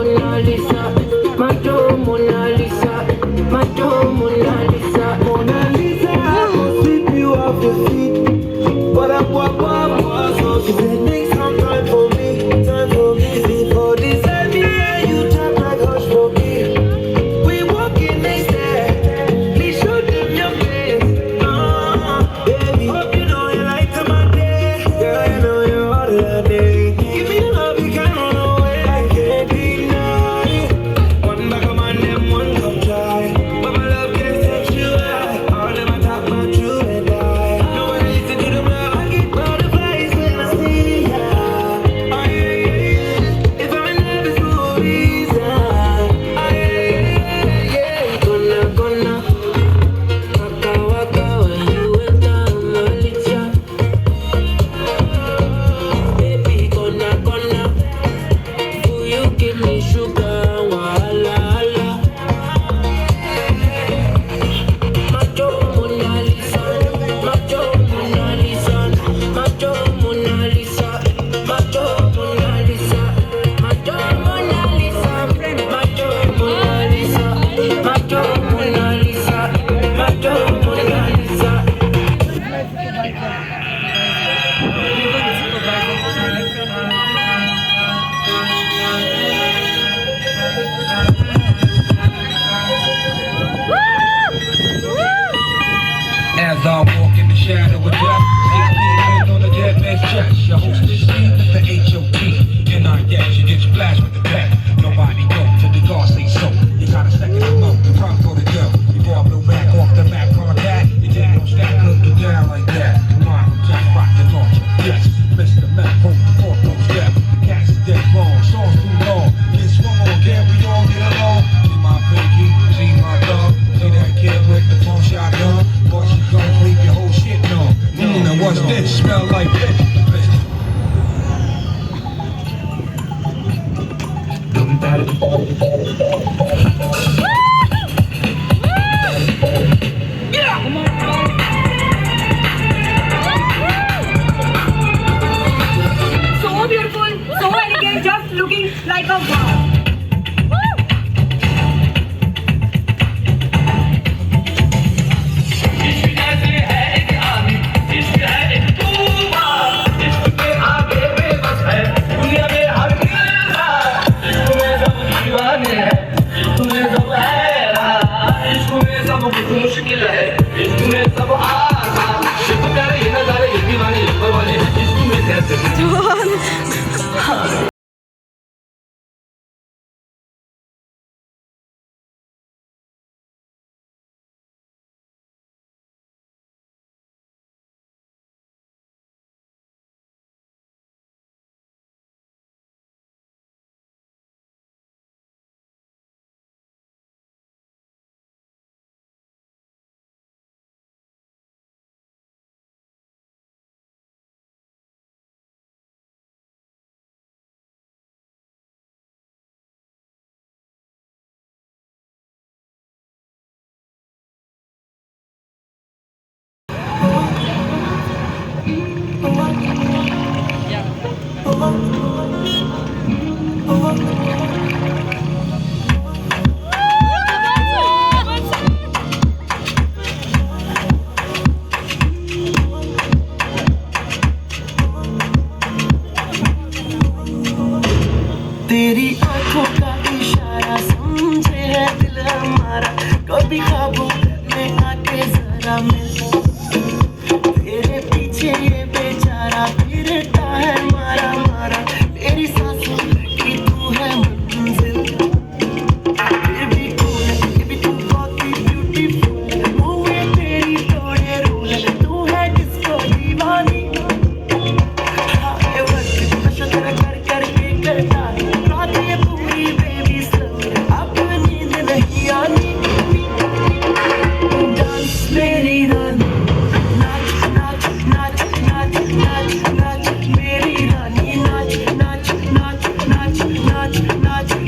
Mona Lisa, macho Mona Lisa, macho Mona Lisa, Mona Lisa. I will sweep you off your feet, but I'm so she said make some time for me, time for me. Before this I be you talk like hush for me. We walking next there, please show them your face. Baby, hope you know you like to my day. Girl, I know you're all that day. Give me the love you can't run away. I can't deny it. One back of my name, one come try. But my love can't set you out. All them I talk about you and die. No one listen to them love. I get butterflies when I see ya. Oh yeah, yeah, yeah. If I'm in love, it's for a reason. Oh yeah, yeah, yeah. Gonna waka waka when you enter my licha. Baby, gonna will you give me sugar? Wahala, hala. Macho Mona Lisa, macho Mona Lisa, macho Mona Lisa, macho Mona Lisa, macho Mona Lisa, macho Mona Lisa, macho Mona Lisa, macho Mona Lisa. As I walk in the shadow of death, 16 on the dead man's chest. Your host is the H.O.T. And I guess you get splashed with the pen. Nobody go till the God say so. You gotta second them up, the crowd go to jail. You brought blue back off the map, contact. You didn't know stack, look you down like that. Come on, Jack rock the launcher. Yes, Mr. Mac, hold the fourth no step. Cats is dead wrong, songs too long. Get swung on, can we all get along? See my pinky, see my thumb. See that kid with the phone shotgun. Boy, she gon' leave your whole shit numb. Now what's this? Smell like this. So beautiful, so elegant, just looking like a wow. मुश्किल है इसमें सब आसान शिव कर ये नजारे ये दीवाने ऊपर वाले इसमें कैसे तेरी आंखों का इशारा समझे है दिल हमारा कभी ख्वाबों में आके जरा मिल तेरे पीछे ये बेचारा फिरता है मारा मारा तेरी सांसों की तू है मंजिल फिर भी तू बहुत ही ब्यूटीफुल मुँह में तेरी थोड़े रूल तू है जिसको दीवानी ये वक्त नशा तेरा कर करके करता है not